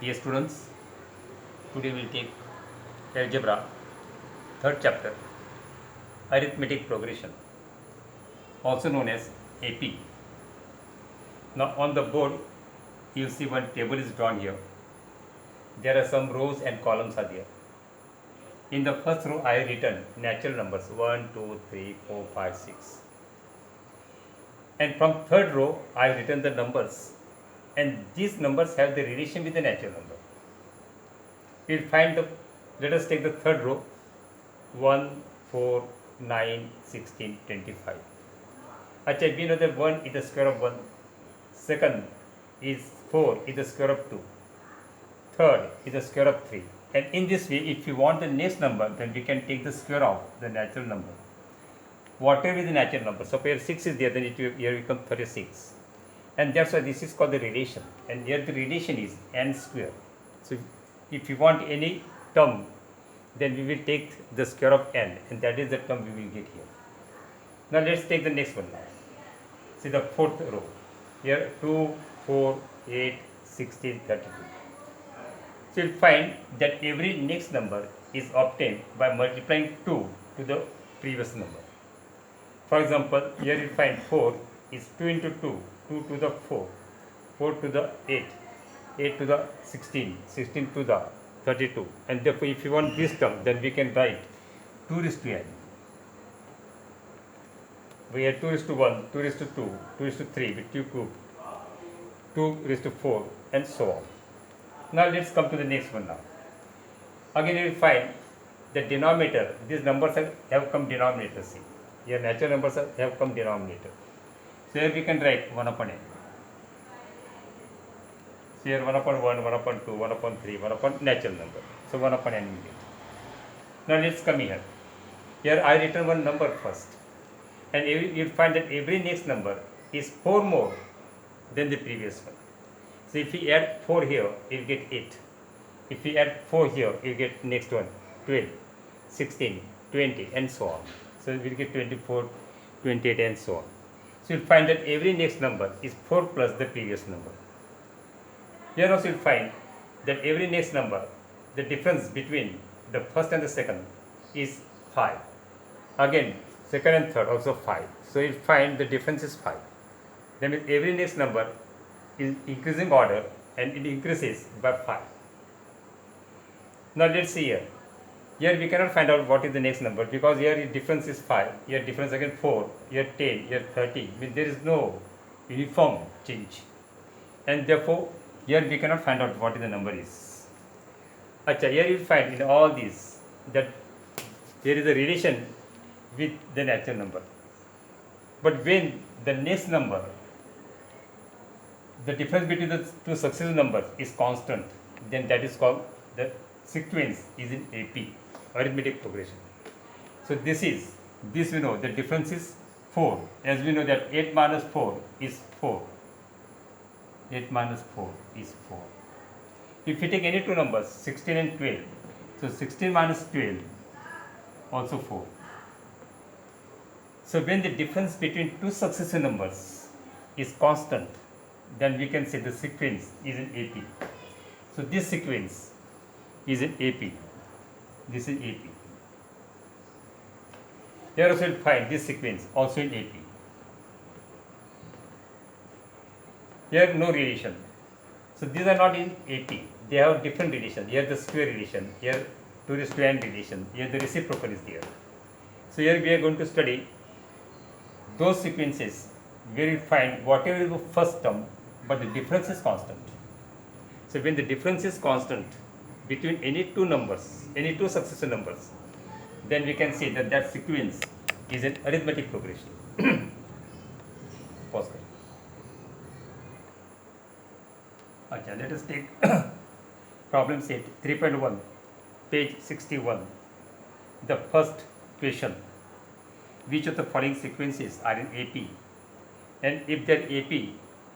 Dear students, today we'll take algebra, third chapter, arithmetic progression, also known as AP. Now on the board, you see one table is drawn here. There are some rows and columns are there. In the first row, I have written natural numbers 1, 2, 3, 4, 5, 6. And from third row, I have written the numbers. And these numbers have the relation with the natural number. We'll find the, let us take the third row, 1, 4, 9, 16, 25. Achha, we know that 1 is the square of 1. Second is 4 is the square of 2. Third is the square of 3. And in this way, if you want the next number, then we can take the square of the natural number. Whatever is the natural number. So here 6 is there, then here becomes 36. And that's why this is called the relation. And here the relation is n square. So if you want any term, then we will take the square of n, and that is the term we will get here. Now let's take the next one now. See the fourth row. Here 2, 4, 8, 16, 32. So you'll find that every next number is obtained by multiplying 2 to the previous number. For example, here you find 4 is 2 into 2, 2 to the 4, 4 to the 8, 8 to the 16, 16 to the 32. And therefore, if you want this term, then we can write 2 raised to n. We have 2 raised to 1, 2 raised to 2, 2 raised to 3 with 2 cube, 2 raised to 4, and so on. Now let's come to the next one now. Again you will find the denominator, these numbers have come denominator, see. Here natural numbers have come denominator. So here we can write 1 upon n. So here 1 upon 1, 1 upon 2, 1 upon 3, 1 upon natural number. So 1 upon n we get. Now let's come here. Here I written one number first. And you will find that every next number is 4 more than the previous one. So if we add 4 here, you will get 8. If we add 4 here, you get next one, 12, 16, 20, and so on. So we will get 24, 28, and so on. So you'll find that every next number is 4 plus the previous number. Here also you'll find that every next number, the difference between the first and the second is 5. Again, second and third also 5. So you'll find the difference is 5. That means every next number in increasing order, and it increases by 5. Now let's see here. Here we cannot find out what is the next number, because here the difference is 5, here difference again 4, here 10, here 30. I mean, there is no uniform change, and therefore here we cannot find out what is the number is. Achha, here you will find in all these that there is a relation with the natural number. But when the next number, the difference between the two successive numbers is constant, then that is called the sequence is in AP, arithmetic progression. So this we know the difference is 4, as we know that 8 minus 4 is 4. 8 minus 4 is 4. If we take any two numbers, 16 and 12, so 16 minus 12 also 4. So when the difference between two successive numbers is constant, then we can say the sequence is in AP. So this sequence is in AP. This is AP. Here also you will find this sequence also in AP. Here no relation. So these are not in AP. They have different relation. Here the square relation. Here 2 raised to n relation. Here the reciprocal is there. So here we are going to study those sequences where you find whatever is the first term, but the difference is constant. So when the difference is constant between any two numbers, any two successive numbers, then we can say that that sequence is an arithmetic progression. Pause. Okay, let us take problem set 3.1, page 61. The first question: which of the following sequences are in AP? And if they are AP,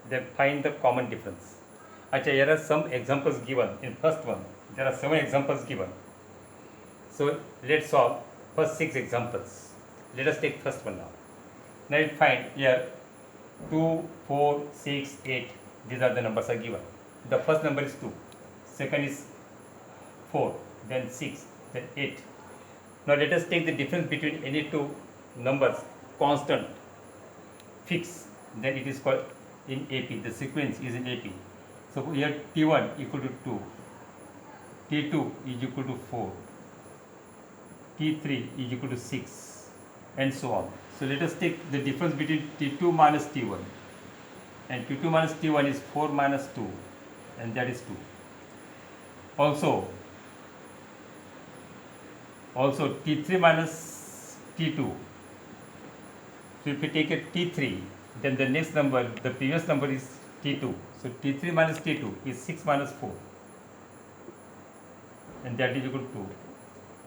then find the common difference. Achha, here are some examples given in first one. There are 7 examples given. So let's solve first 6 examples. Let us take first one now. Now you find here 2, 4, 6, 8. These are the numbers are given. The first number is 2. second is 4, then 6, then 8. Now let us take the difference between any two numbers, constant, fixed, then it is called in AP, the sequence is in AP. So here T1 equal to 2, T2 is equal to 4, T3 is equal to 6, and so on. So let us take the difference between T2 minus T1, and T2 minus T1 is 4 minus 2, and that is 2. Also T3 minus T2. So if we take a T3, then the next number, the previous number is T2. So T3 minus T2 is 6 minus 4, and that is equal to 2.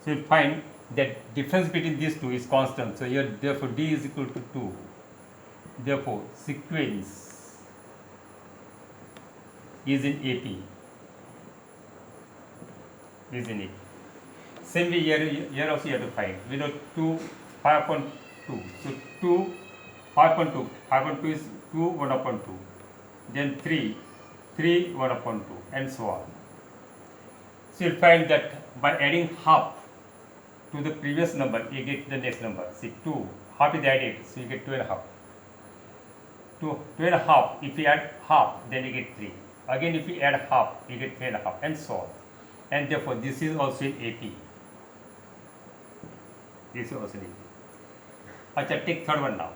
So you find that difference between these two is constant. So here therefore D is equal to 2. Therefore sequence is in AP. Is in AP. Same way here also you have to find. We know 2, 5 upon 2. So 2, 5 upon 2. 5 upon 2 is 2, 1 upon 2. Then 3, 3, 1 upon 2, and so on. So you'll find that by adding half to the previous number, you get the next number. See, 2, half is added, so you get 2 and a half. 2 and a half, if you add half, then you get 3. Again, if you add half, you get 3 and a half, and so on. And therefore, this is also in AP. This is also in AP. Acha, take third one now.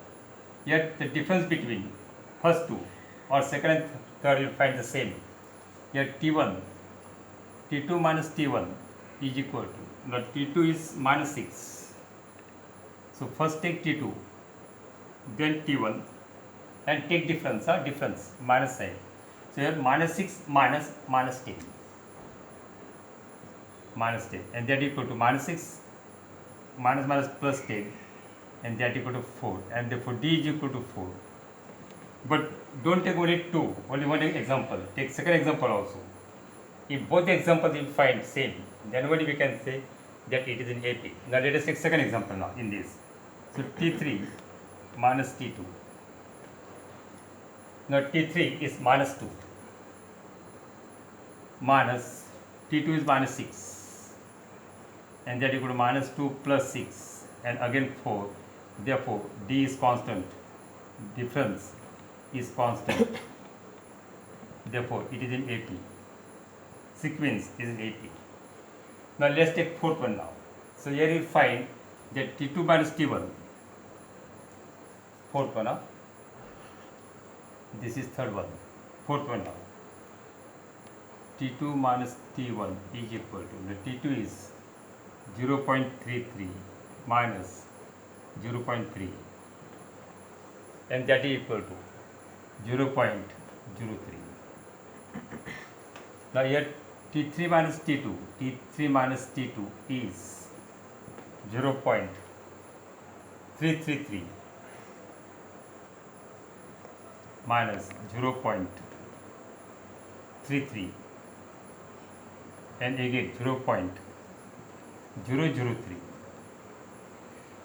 Here, the difference between first two or second and third, you will find the same. Here, T1, T2 minus T1 is equal to, now T2 is minus 6. So, first take T2, then T1, and take difference, difference, minus sign. So, here minus 6 minus 10. Minus 10, and that equal to minus 6 minus plus 10, and that equal to 4, and therefore D is equal to 4. But don't take only two, only one example, take second example also. If both the examples you find same, then only we can say that it is in AP. Now let us take second example now in this. So T3 minus T2. Now T3 is minus 2, minus T2 is minus 6. And that equal to minus 2 plus 6, and again 4. Therefore, D is constant, difference is constant. Therefore, it is in AP. Sequence is in AP. Now, let's take fourth one now. So, here you find that T2 minus T1, fourth one, this is third one, fourth one now. T2 minus T1 is equal to, the T2 is 0.33 minus 0.3, and that is equal to 0.03. Now here T3 minus T2, T3 minus T2 is 0.333 minus 0.33, and again 0.003.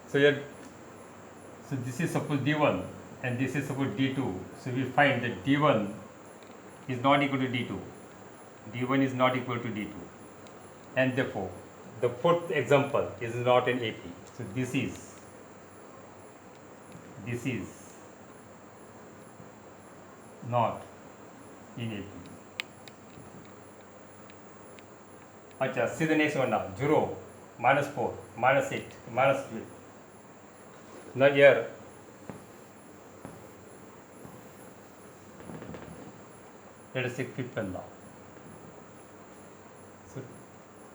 So here, so this is suppose D1 and this is suppose D2. So we find that D1 is not equal to D2. D1 is not equal to D2, and therefore the fourth example is not an AP. So this is not in AP. Acha, see the next one now. 0, minus 4, minus 8, minus 12. Now here, let us take fifth one now. So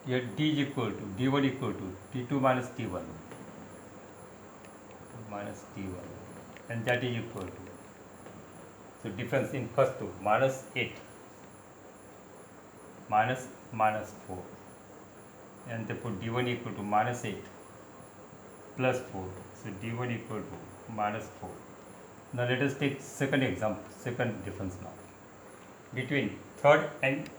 here D is equal to, D1 equal to T2 minus T1, and that is equal to, so difference in first two, minus 8, minus 4, and therefore D1 equal to minus 8 plus 4, so D1 equal to minus 4. Now let us take second example, second difference now. Between fourth and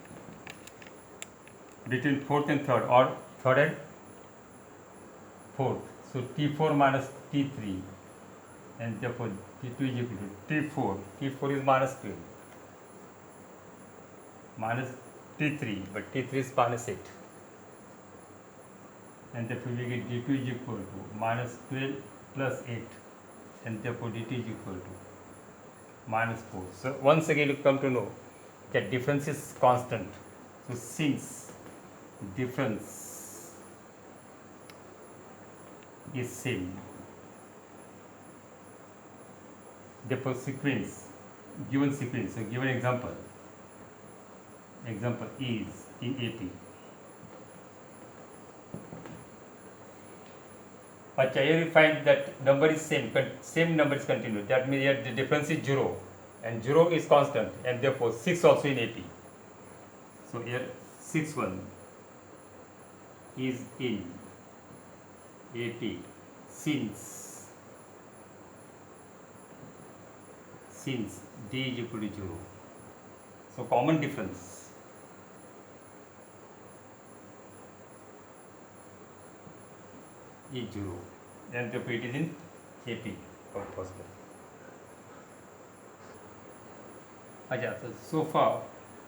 third, or third and fourth, so T4 minus T3, and therefore T2 is equal to T4 is minus 12, minus T3, but T3 is minus 8. And therefore we get D2 is equal to minus 12 plus 8, and therefore dt is equal to minus 4. So once again you come to know that difference is constant. So since difference is same, therefore sequence, given sequence, so given example is in AP. But here you find that number is same number is continuous. That means here the difference is 0, and 0 is constant, and therefore 6 also in AP. So here 6 1 is in AP since D is equal to 0. So common difference is 0, and therefore it is in AP or possible. So far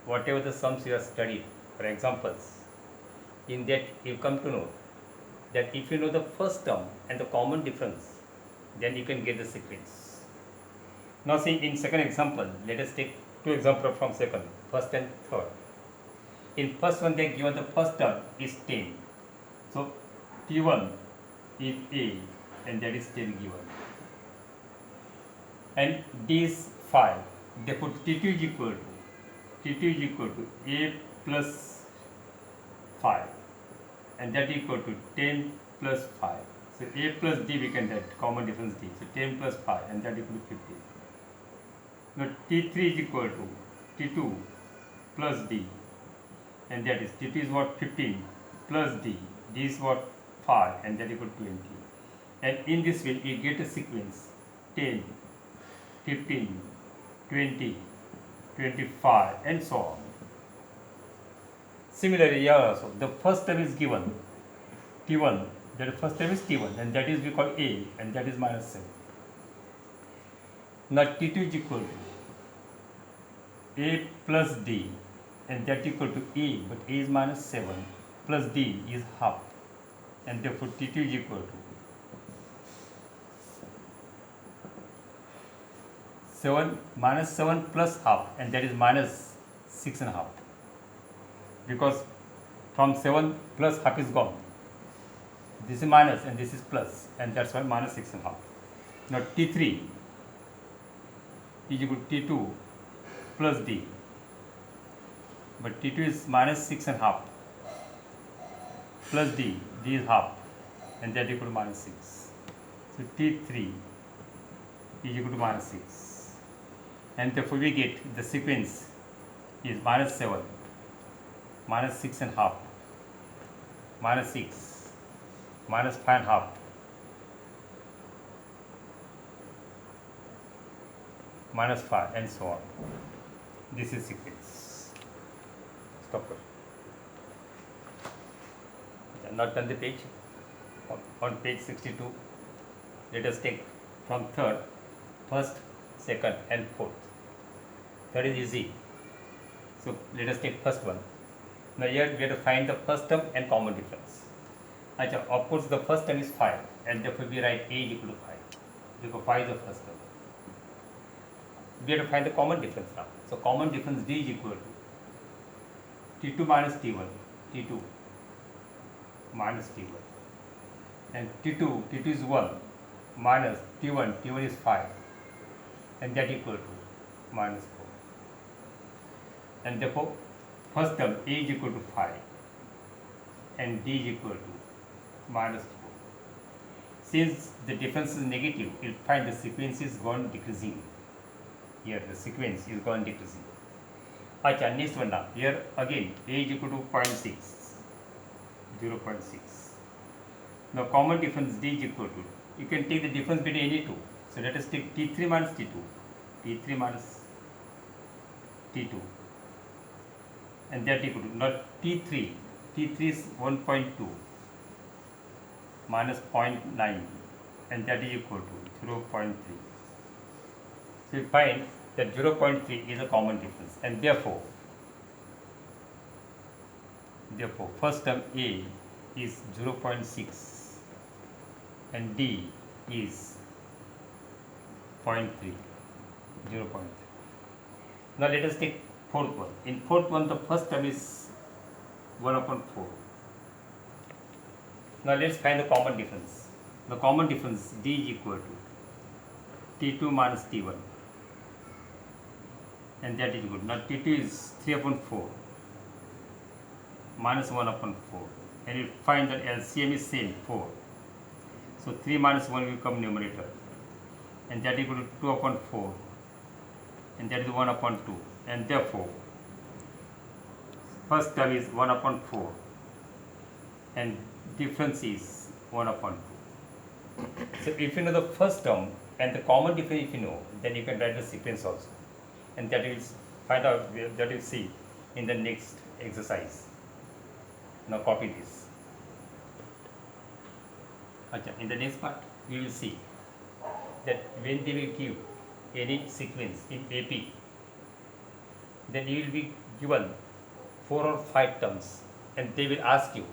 whatever the sums you have studied, for examples, in that you come to know that if you know the first term and the common difference, then you can get the sequence. Now see, in second example, let us take two examples from second, first and third. In first one they given the first term is 10. So T1 is A, and that is 10 given. And D is 5. Therefore T2 is equal to A plus 5, and that is equal to 10 plus 5. So A plus D we can get common difference D. So 10 plus 5, and that is equal to 15. Now T3 is equal to T2 plus D, and that is T2 is what, 15 plus D. D is what, 5, and that is equal to 20. And in this way we get a sequence 10, 15, 20, 25, and so on. Similarly, here also the first term is given T1, that the first term is T1, and that is we call A, and that is minus 7. Now T2 is equal to A plus D, and that is equal to A, but A is minus 7 plus D is half, and therefore T2 is equal to 7 minus 7 plus half, and that is minus 6.5, because from 7 plus half is gone. This is minus and this is plus, and that's why minus 6.5. Now T3 is equal to T2 plus D, but T2 is minus 6.5 plus D, D is half, and that is equal to minus 6. So T3 is equal to minus 6, and therefore we get the sequence is minus 7, minus 6.5, minus 6, minus 5.5, minus 5, and so on. This is sequence. Stop it. Not done the page. On page 62, let us take from third, first, second, and fourth. Third is easy. So let us take first one. Now here we have to find the first term and common difference. Of course the first term is 5, and therefore we write A is equal to 5, because 5 is the first term. We have to find the common difference now. So common difference D is equal to T2 minus T1, T2 minus T1, and T2 is 1 minus T1 is 5, and that equal to minus 4. And therefore first term A is equal to 5 and D is equal to minus 4. Since the difference is negative, you'll find the sequence is gone decreasing. Here the sequence is gone decreasing. Next one now. Here again A is equal to 0.6. Now common difference D is equal to, you can take the difference between any two. So let us take T3 minus T2, and that equal to, not T3 is 1.2 minus 0.9, and that is equal to 0.3. So we find that 0.3 is a common difference, and therefore Therefore, first term A is 0.6 and D is 0.3, 0.3. Now let us take fourth one. In fourth one, the first term is 1 upon 4. Now let's find the common difference. The common difference D is equal to T2 minus T1, and that is good. Now T2 is 3 upon 4 minus 1 upon 4, and you find that LCM is same 4. So 3 minus 1 will become numerator, and that is equal to 2 upon 4, and that is 1 upon 2, and therefore first term is 1 upon 4 and difference is 1 upon 2. So if you know the first term and the common difference, if you know, then you can write the sequence also, and that is find out, that you see in the next exercise. Now copy this. In the next part we will see that when they will give any sequence in AP, then you will be given 4 or 5 terms, and they will ask you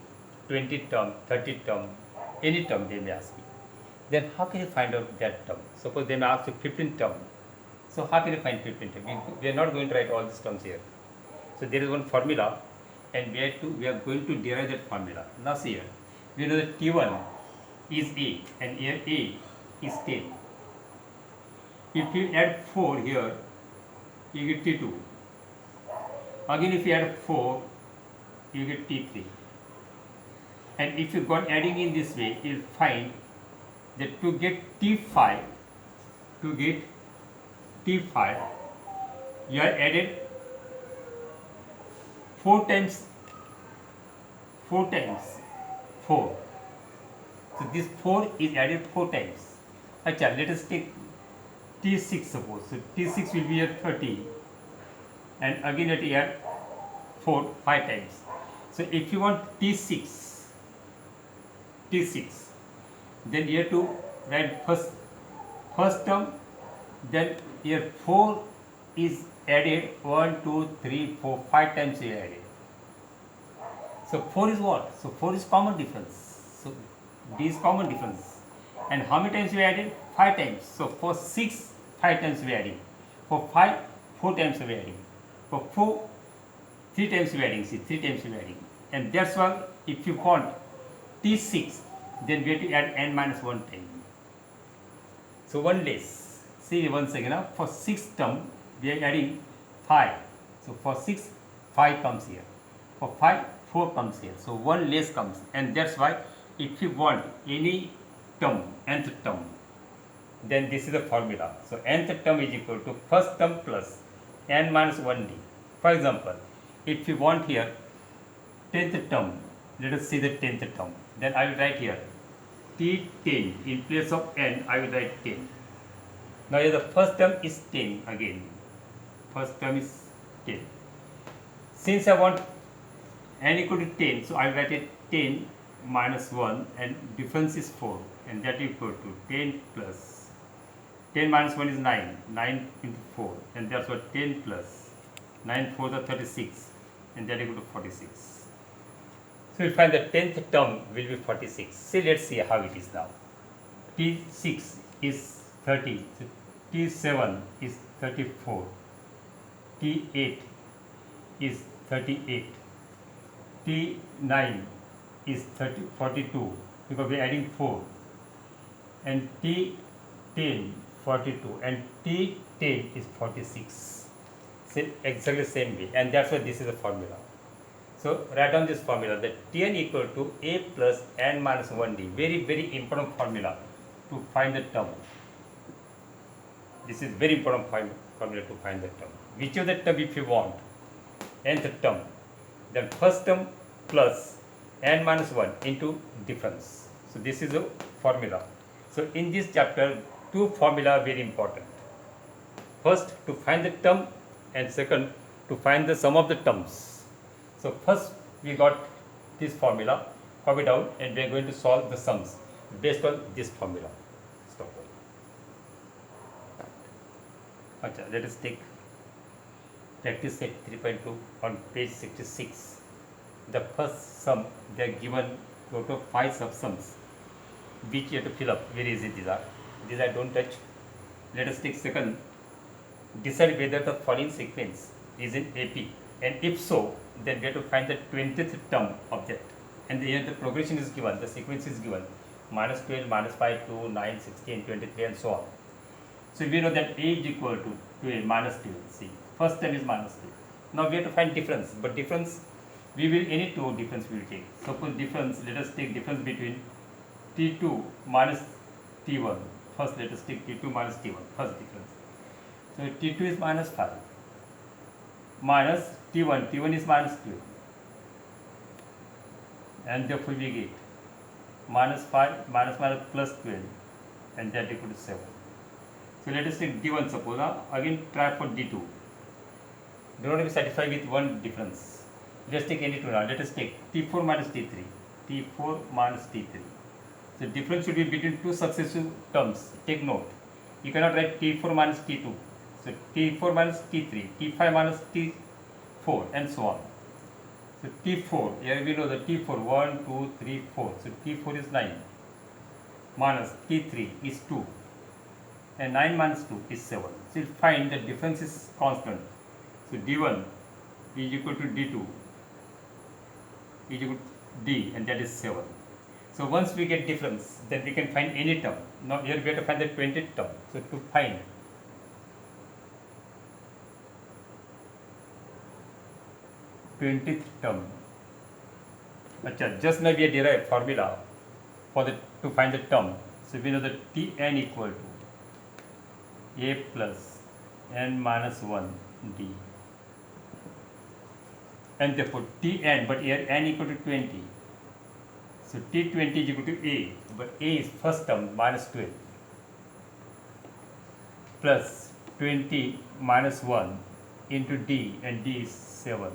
20 term, 30 term, any term they may ask you. Then how can you find out that term? Suppose they may ask you 15 term. So how can you find 15 term? We are not going to write all these terms here. So there is one formula, and we are going to derive that formula. Now see here, we know that T1 is A, and here A is 10. If you add 4 here, you get T2. Again, if you add 4, you get T3. And if you go adding in this way, you will find that to get T5, you are added 4 times 4. So this 4 is added 4 times. Let us take T6 suppose. So T6 will be at 30, and again at here 4, 5 times. So if you want T6, then you have to write first term, then here 4 is added 1, 2, 3, 4, 5 times you added. So 4 is what? So 4 is common difference. So D is common difference. And how many times we added? 5 times. So for 6, 5 times we adding. For 5, 4 times we adding. For 4, 3 times we adding. See, 3 times we adding. And that's why if you want T6, then we have to add n minus 1 time. So one less. See once again, for 6 term we are adding 5. So for 6, 5 comes here. For 5, 4 comes here. So one less comes, and that's why if you want any term, nth term, then this is the formula. So nth term is equal to first term plus n minus 1d. For example, if you want here 10th term, let us see the 10th term. Then I will write here T10. In place of n, I will write 10. Now here the first term is 10 again. First term is 10. Since I want n equal to 10, so I will write it 10 minus 1, and difference is 4, and that is equal to 10 plus 10 minus 1 is 9, 9 into 4, and that's what 10 plus 9 4 are 36, and that is equal to 46. So we find the 10th term will be 46. See, let's see how it is now. T6 is 30, so T7 is 34, T8 is 38, T9 is 42 because we are adding 4, and T10 42, and T10 is 46. See, exactly same way, and that's why this is the formula. So write down this formula, that Tn equal to A plus n minus 1d. Very, very important formula to find the term. This is very important formula to find the term. Which of the term if you want, nth term, then first term plus n minus 1 into difference. So this is a formula. So in this chapter, 2 formula are very important. First, to find the term, and second, to find the sum of the terms. So first we got this formula, copy down, and we are going to solve the sums based on this formula. Stop. Let us take practice set 3.2 on page 66. the first sum they are given total 5 subsums which you have to fill up. Very easy these are. These I don't touch. Let us take second. Decide whether the following sequence is in AP, and if so, then we have to find the 20th term of that. And here the progression is given, the sequence is given, minus 12, minus 5, 2, 9, 16, 23 and so on. So we know that A is equal to 12 minus 12. See, first term is minus 12. Now we have to find difference, but difference, we will, any two difference we will take. Suppose difference, let us take difference between T2 minus T1. First let us take T2 minus T1, first difference. So T2 is minus 5 minus T1, T1 is minus 12, and therefore we get minus 5 minus minus plus 12, and that equal to 7. So let us take D1 suppose. Again try for D2. Do not be satisfied with one difference. Let us take any two now. Let us take T4 minus T3. T4 minus T3. So difference should be between two successive terms. Take note. You cannot write T4 minus T2. So T4 minus T3, T5 minus T4 and so on. So T4, here we know the T4, 1, 2, 3, 4. So T4 is 9 minus T3 is 2 and 9 minus 2 is 7. So you find the difference is constant. So D1 is equal to D2 is equal to D, and that is 7. So once we get difference, then we can find any term. Now here we have to find the 20th term. So to find 20th term, just now we have derived formula for the to find the term. So we know that Tn equal to A plus n minus 1 D, and therefore Tn, but here n equal to 20. So T20 is equal to A, but A is first term minus 12 plus 20 minus 1 into D, and D is 7,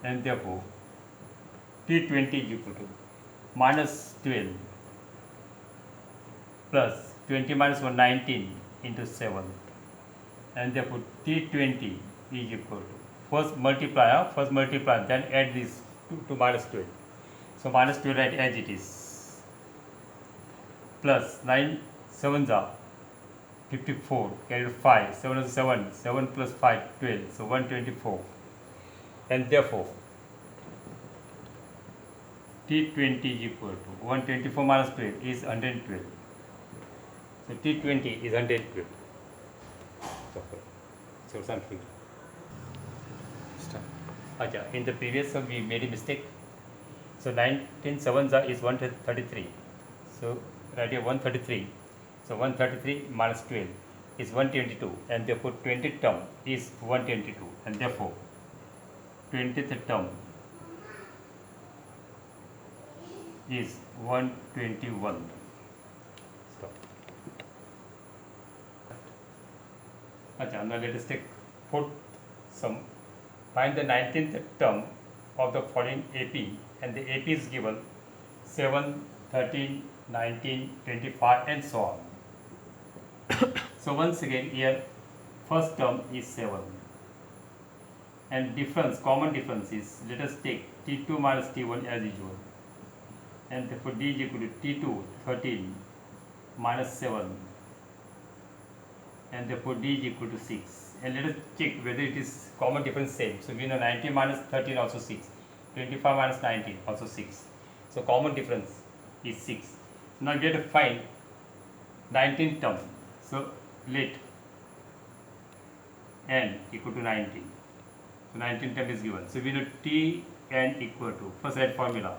and therefore T20 is equal to minus 12 plus 20 minus 1, 19 into 7, and therefore T20 is equal to, first multiply, then add this to minus 12. So minus 12 write as it is, plus 9 7s are 54, carry 5, 7 is 7, 7 plus 5, 12, so 124, and therefore T20 is equal to 124 minus 12 is 112. So T20 is 112. So something. In the previous one we made a mistake. So 19 7s is 133. So right here 133. So 133 minus 12 is 122, and therefore 20th term is 122, and therefore 20th term is 121. Stop. Now let us take fourth sum. Find the 19th term of the following AP, and the AP is given 7, 13, 19, 25 and so on. So once again here first term is 7, and difference, common difference is, let us take T2 minus T1 as usual, and therefore D is equal to T2 13 minus 7, and therefore D is equal to 6. And let us check whether it is common difference same. So we know 19 minus 13 also 6, 25 minus 19 also 6. So common difference is 6. Now we have to find 19 term. So let n equal to 19. So 19 term is given. So we know Tn equal to, first write formula,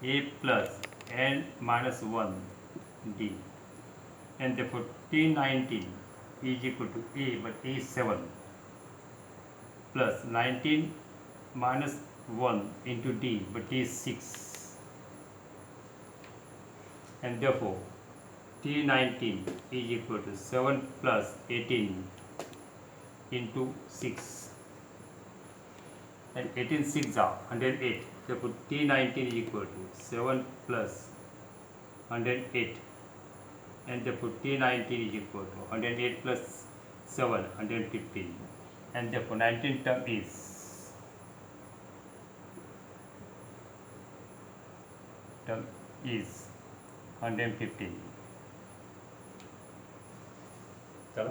A plus n minus 1 D, and therefore T19 is equal to A, but A is 7, plus 19 minus 1 into D, but D is 6, and therefore T19 is equal to 7 plus 18 into 6, and 18 6 are 108. Therefore T19 is equal to 7 plus 108, and therefore T19 is equal to 108 plus 7, 115, and therefore 19 term is term is 150. चलो